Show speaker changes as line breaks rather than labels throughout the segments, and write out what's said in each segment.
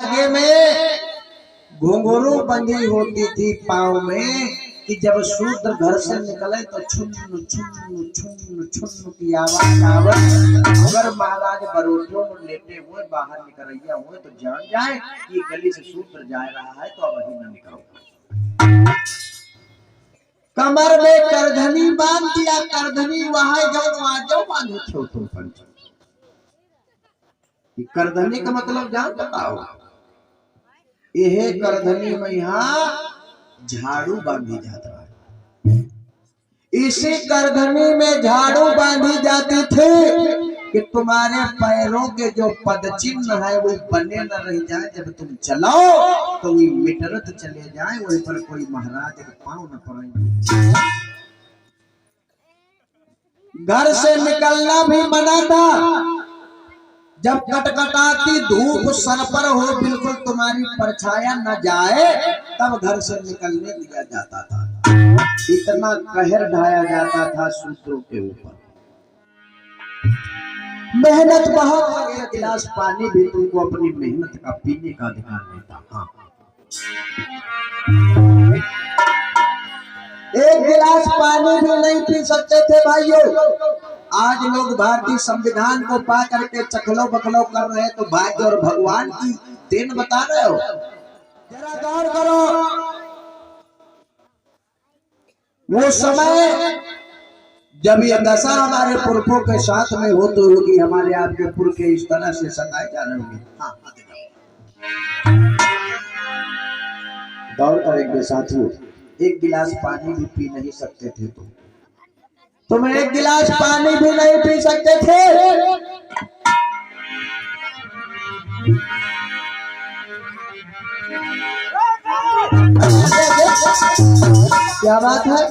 आगे में घुंघरू बंधी होती थी पाँव में कि जब शूद्र घर से निकले तो छुन्न छुन्न छुन्न छुन्न की आवाज आवे। अगर महाराज बरोटियों में लेटे हुए बाहर निकलैया हुए तो जान जाए कि गली से शूद्र जा रहा है, तो अब वही न निकलो। कमर में करधनी बांध दिया, करधनी वहां जाओ बांधे थे तुम पंच। करधनी का मतलब जान बताओ? यह करधनी में यहाँ झाड़ू बांधी जाता है। इसी करधनी में झाड़ू बांधी जाती थी कि तुम्हारे पैरों के जो पद चिन्ह है वो बने न रह जाए। जब तुम चलाओ तो वो मिटरत चले जाए, वहीं पर कोई महाराज के पांव न पड़े। घर से निकलना भी मना था। जब कटकटाती धूप सर पर हो, बिल्कुल तुम्हारी परछाया न जाए, तब घर से निकलने दिया जाता था। इतना कहर ढाया जाता था शूद्रों के ऊपर। मेहनत बहुत, एक गिलास पानी भी तुमको अपनी मेहनत का पीने का अधिकार नहीं था। हाँ, एक गिलास पानी भी नहीं पी सकते थे भाइयों। आज लोग भारतीय संविधान को पा करके चखलो बखलो कर रहे, तो भाग्य और भगवान की देन बता रहे हो। जरा गौर करो, वो समय जब ये दशा हमारे पुरखों के साथ में हो तो होगी, हमारे आपके पुरखे इस तरह से सताए जा रहे होंगे। हाँ, गौर करेंगे साथियों, एक गिलास पानी भी पी नहीं सकते थे तुम एक गिलास पानी भी नहीं पी सकते थे। क्या बात है?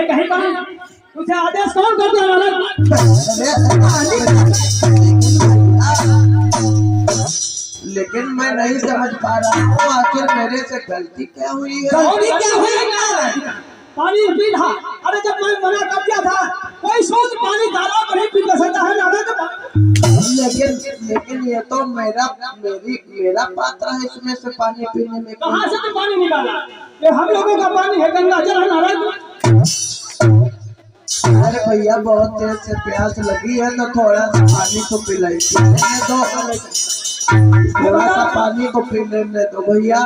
कहीं तुझे आदेश कौन कर दिया?
लेकिन मैं नहीं समझ पा रहा हूँ, आखिर मेरे से गलती क्या हुई है?
क्या हुई? पानी पी था। अरे जब मैं मना कर दिया था, कोई सोच पानी तालाब में नहीं पी सकता है ना।
लेकिन ये तो मेरा पात्र है, इसमें से पानी पीने में।
कहाँ से तुम पानी निकाला? ये हम लोगों का पानी है, गंगा जल है नारायण।
अरे भैया, बहुत देर से प्यास लगी है, तो थोड़ा सा पानी तो पिलाई दो, थोड़ा सा पानी तो पी लेने दो भैया।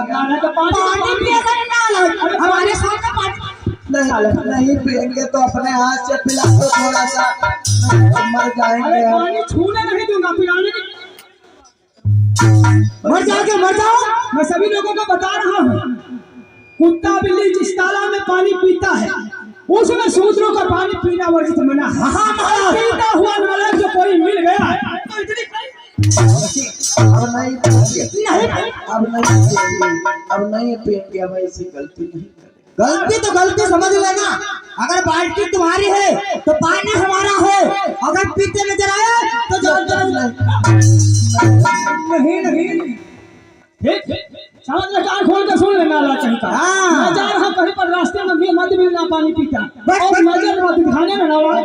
हमारे सामने
नहीं पिएंगे तो अपने हाथ से पिला दो थोड़ा सा, मर जाएंगे हम।
पानी छूने नहीं दूंगा, पिलाने की मर जाओ। मैं सभी लोगों को बता रहा हूँ, कुत्ता बिल्ली जिस तालाब में पानी पीता है, उसमें शूद्रों का पानी पीना वर्जित मना। पीता हुआ नालायक जो कोई मिल गया है तो इतनी
अब नहीं पिएंगे, अब ऐसी गलती नहीं करेंगे।
गलती तो गलती समझ लेना। अगर बाल्टी तुम्हारी है तो पानी हमारा है, अगर पीते नजर आए तो जान
नहीं। समझ कान खोल कर सुन लेना चाहता। मैं जा रहा कहीं पर, रास्ते में भी मत मिलना पानी पीता और नजर मत दिखाने में नवाज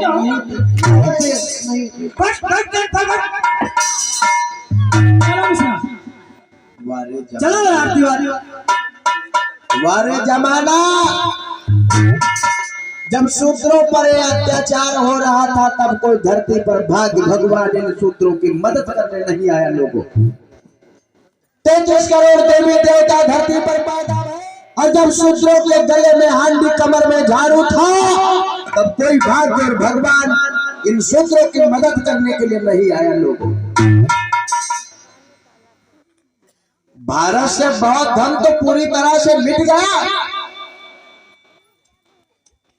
चलो आरती
वारे जमाना जब शूद्रों पर अत्याचार हो रहा था, तब कोई धरती पर भाग्य भगवान इन शूद्रों की मदद करने नहीं आया। लोगों 33 करोड़ देवी देवता धरती पर पैदा हुए, और जब शूद्रों के गले में हांडी कमर में झाड़ू था, तब कोई भाग्य और भगवान इन शूद्रों की मदद करने के लिए नहीं आया। लोगों, भारत से बहुत धन तो पूरी तरह से मिट गया।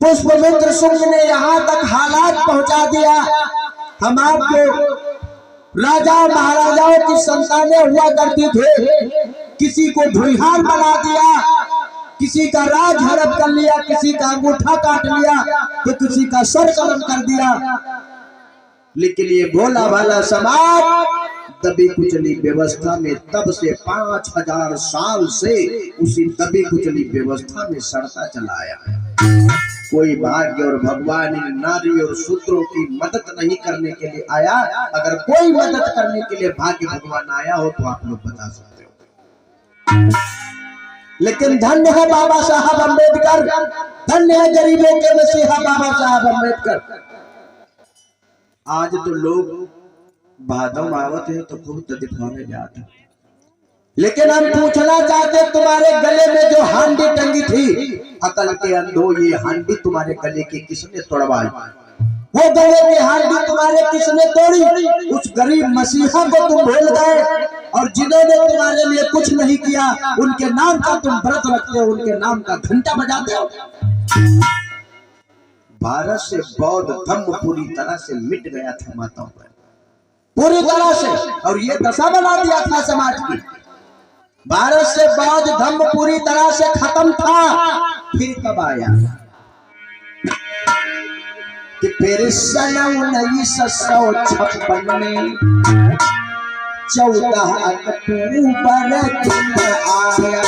पुष्पमित्र शुंग ने यहां तक हालात पहुंचा दिया, हम आपको राजा महाराजाओं की संतानें हुआ करती थे, किसी को धुरिहार बना दिया, किसी का राज हड़प कर लिया, किसी का अंगूठा काट लिया, तो किसी का सर कलम कर दिया। लेकिन ये भोला भाला समाज दबी कुचली व्यवस्था में तब से 5000 साल से उसी दबी कुचली व्यवस्था में सड़ता चला आया है। कोई भाग्य और भगवान इन नारी और शूद्रों की मदद नहीं करने के लिए आया। अगर कोई मदद करने के लिए भाग्य भगवान आया हो तो आप लोग बता सकते हो। लेकिन धन्य है बाबा साहब अम्बेडकर, धन्य है गरीबों के मसीहा बाबा साहब अम्बेडकर। आज तो लोग भादव आवत है तो खूब दिखाने जाते, लेकिन हम पूछना चाहते तुम्हारे गले में जो हांडी टंगी थी, अकल के अंधो, ये हांडी तुम्हारे गले की किसने तोड़वाई? वो गले की हांडी तुम्हारे किसने तोड़ी? उस गरीब मसीहा को तुम भूल गए, और जिन्होंने तुम्हारे लिए कुछ नहीं किया उनके नाम का तुम व्रत रखते हो, उनके नाम का घंटा बजाते हो। भारत से बौद्ध धर्म पूरी तरह से मिट गया था माताओं पर, पूरी तरह से, और ये दशा बना दिया था समाज की। भारत से बौद्ध धर्म पूरी तरह से खत्म था। फिर कब आया कि फिर सन 1956 में 14 अक्टूबर आया।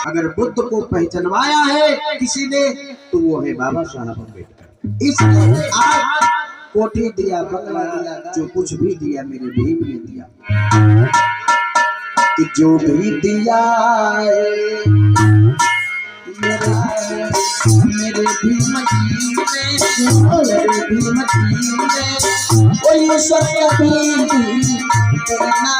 अगर बुद्ध को पहचानवाया है किसी ने तो वो है बाबा साहब अम्बेडकर। इसलिए आज कोठी दिया, बंगला दिया, जो कुछ भी दिया मेरे भीम ने दिया, कि जो भी दिया मेरे भीम जी ने, मेरे भीम जी ने, कोई सत्य भी करना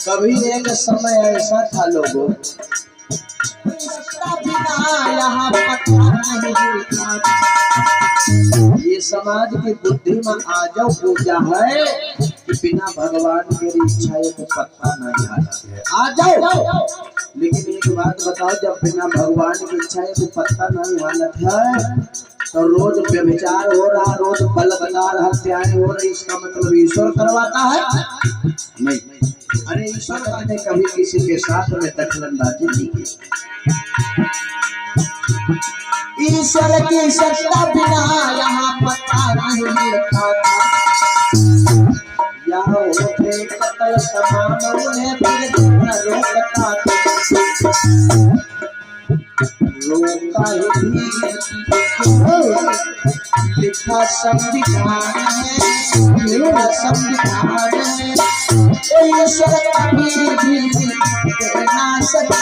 कभी एक समय ऐसा था लोगों, ये समाज की बुद्धि में आ जाओ पूजा है कि बिना भगवान के इच्छा को पत्ता नहीं आ जाओ। लेकिन एक बात बताओ, जब बिना भगवान की इच्छा को पत्ता नहीं हालत है तो रोज व्यभिचार हो रहा, रोज बलात्कार हत्याएं हो रही, इसका मतलब ईश्वर करवाता है? नहीं। अरे ईश्वर ने कभी किसी के साथ में दखलंदाजी नहीं की। ईश्वर की सत्ता बिना यहाँ पता नहीं लिखा था, यहाँ होते कतल तमाम उन्हें फिर रोकता रोका ही लिखा संविधान है, मेरा संविधान है, कोई ईश्वर कभी भी ना सके।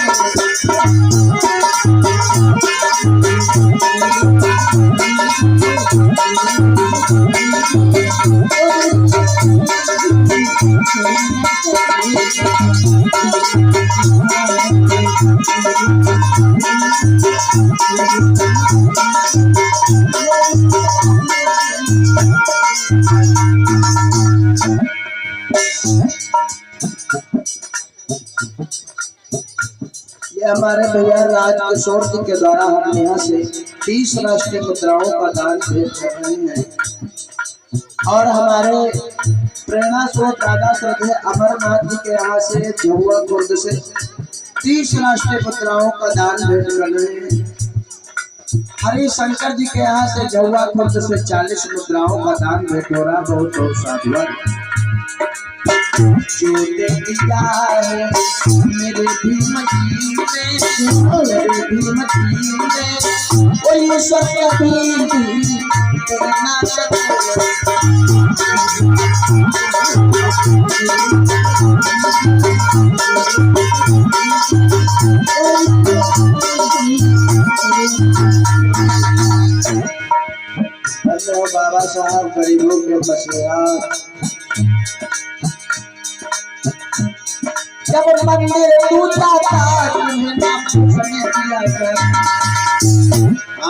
ये हमारे भैया राजकिशोर जी के द्वारा हम यहाँ से 30 राष्ट्रीय मुद्राओं का दान भेज कर रहे हैं, और हमारे प्रेरणा स्रोत दादा श्रद्धेय अमरनाथ जी के यहाँ से झुआ खुर्द से 30 राष्ट्रीय मुद्राओं का दान भेज कर रहे हैं। हरिशंकर जी के यहाँ से झुआ खुर्द से 40 मुद्राओं का दान भेंट हो रहा। बहुत बहुत साधुवाद। जो दे दिया है मेरे भीम जी ने, मेरे भीम जी ने, कोई सत्य भी करना बाबा साहब गरीबों के मसीहा। मंदिर तू जाता तुम्हें ना पूछने दिया जाता।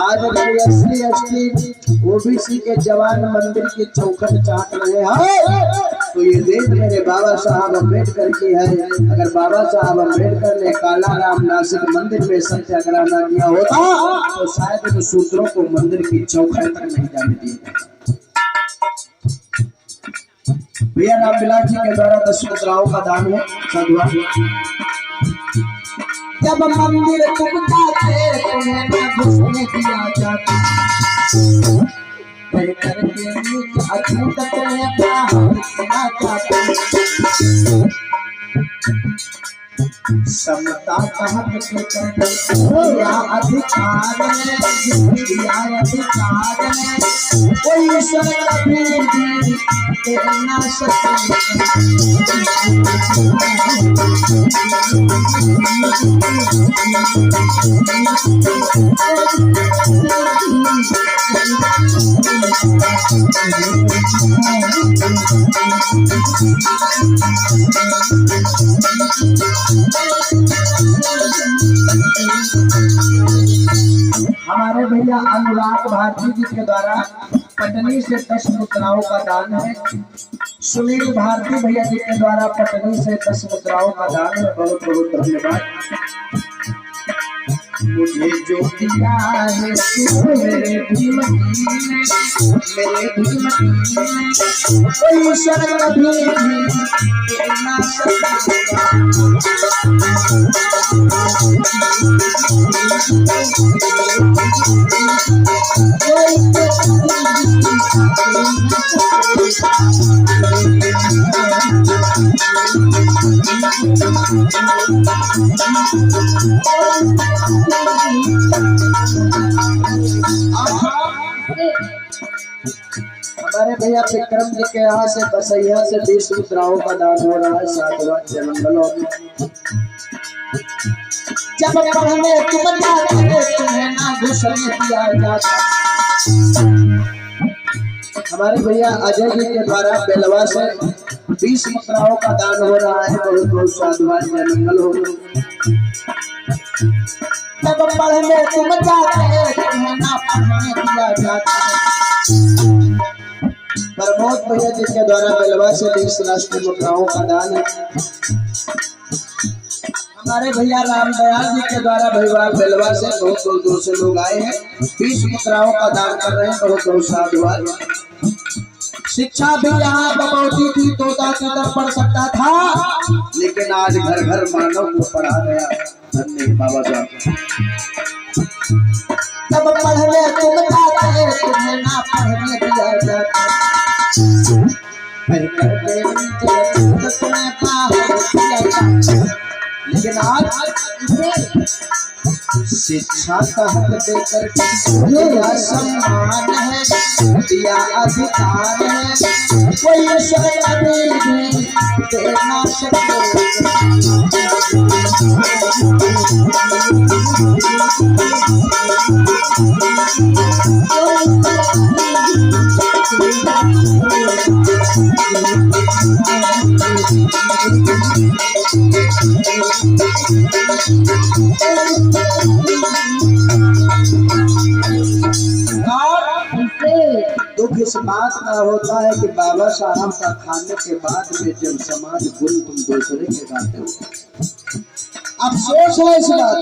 आज SC OBC के जवान मंदिर की चौखट चाट रहे हैं, तो ये देख मेरे बाबा साहब अम्बेडकर की है। अगर बाबा साहब अम्बेडकर ने काला राम नासिक मंदिर में सत्याग्रह न किया होता तो शायद इन शूद्रों को मंदिर की चौखट तक नहीं जाने दिया जाता। भैया राम बिलास जी के द्वारा 10 मुद्राओं का दान है। साधुवाद। जब मंदिर तुम जाते तुम्हें न घुसने दिया जाता, करके नीच अछूत तुम्हें बाहर ना जाता। समता कहत के दिया अधिकार है, दिया अधिकार है, कोई ईश्वर कभी भी तेरे ना हमारे भैया अनुराग भारती जी के द्वारा पटनी से 10 मुद्राओं का दान है। सुनील भारती भैया जी के द्वारा पटनी से 10 मुद्राओं का दान है। बहुत बहुत धन्यवाद। मुझे जो दिया है मेरे भीम मेरे भीम कोई शरण कभी भी ना सकेगा। हमारे भैया विक्रम जी के यहाँ से बसैया से 20 मुद्राओं का दान हो रहा है। साधुवाद जय मंगलों। जब पढ़ने तुम जाते तुम्हें ना घुसने दिया जाता। हमारे भैया अजय जी के द्वारा बेलवा से 20 मुद्राओं का दान हो रहा है। बहुत बहुत साधुवाद जय मंगल हो। जब पढ़ने तुम जाते तुम्हें ना पढ़ने दिया जाता। प्रमोद भैया जी के द्वारा बेलवा से 20 राष्ट्रीय मुद्राओं का दान है। हमारे भैया रामदयाल जी के द्वारा भैया बेलवा से बहुत दूर दूर से लोग आए हैं, 20 मुद्राओं का दान कर रहे हैं। बहुत बहुत साधुवाद। शिक्षा भी यहाँ बमौती थी, तोता तितर पढ़ सकता था, लेकिन आज घर घर मानव को पढ़ा गया। धन्य बाबा साहब। तब पढ़ने तुम जाते तुम्हें ना पढ़ने दिया जाता। लेकिन आज शिक्षा का हक देकर दिया सम्मान है, दिया अधिकार है, कोई शरण भी दे ना दुख इस बात का होता है कि बाबा साहब का खाने के बाद में जब समाज गुण तुम दूसरे के गाते हो। अफसोस है इस बात